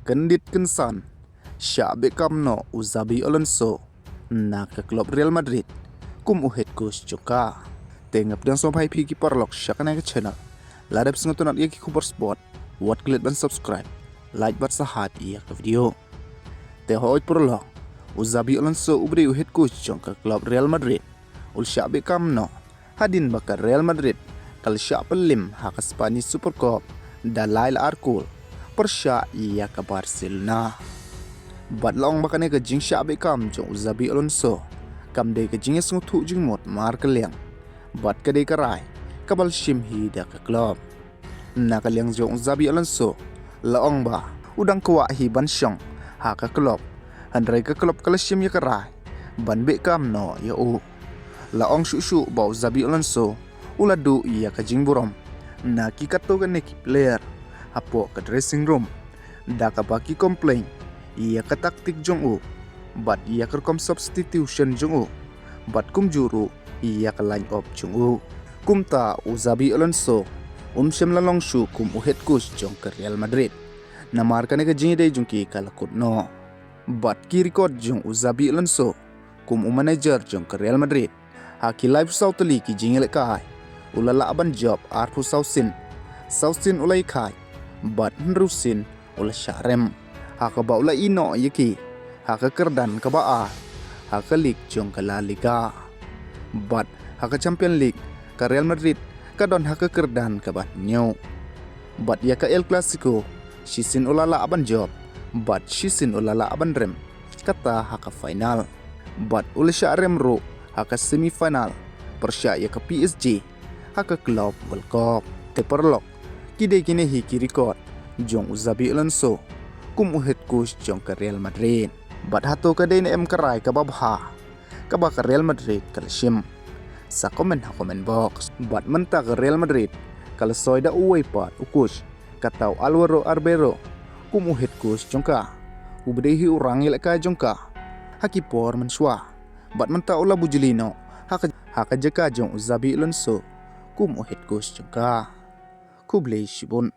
kendit kensan Xabi Camno u Xabi Alonso na ke klub Real Madrid kum u head coach joka tengap dan sompai pi kiper lok syakana ke channel ladap sengotonat ia ki kubar sport wat klik ban subscribe like bat sahat ia ke video te hoit perlo u Xabi Alonso ubri u head coach joka klub Real Madrid ul Xabi Camno hadin bakar Real Madrid kal Pelim hak Spanish Super Cup Dalail Arkul persya ia ke Barcelona. Bat long makane ke jing Xabi Cam jong Xabi Alonso kam de ke jing esung tu jing mot mar ke liang bat ke de karai kabal shim hi da ke klub na ke liang jong Xabi Alonso laong ba udang kwa hi ban syong ha ke klub handrai ke klub kala shim ya karai ban be kam no ya u laong shu bau Xabi Alonso uladu ia ke jing burom na ki kato ke neki player apo ke dressing room da ka baki komplain ia ke taktik jong u bat ia ke kom substitution jong u bat kum juru ia ke line up jong u kum ta u Xabi Alonso syam lalong shu kum u head coach jong ke Real Madrid na markane ke jing dei jong ki kala kut no bat ki record jong u Xabi Alonso kum u manager jong ke Real Madrid ha ki live sautali ki jing le kai ulala ban job arfu sausin ulai kai bat nrusin ula syarem haka ba ula ino yaki haka kerdan ka ba haka lig jong ka La Liga bat haka Champion League ka Real Madrid ka don haka kerdan ka ba nyo bat ya ka El Clasico sisin ulala aban job bat sisin ulala aban rem kata haka final bat ula syarem ro haka semifinal persya ya ka PSG haka klub World Cup te perlok kide kini hiki record jong Xabi Alonso kum u head coach jong ke Real Madrid bat hato ka dei em karai ka babha ka ba ka Real Madrid kalshim sa komen ha comment box bat menta ke Real Madrid kal soida uway pat u coach katau Alvaro Arbero kum u head coach jong ka ubrehi urang ile ka jong ka hakipor menswa bat menta ula bujulino haka jaka jong Xabi Alonso kum u head coach jong ka kublei shibun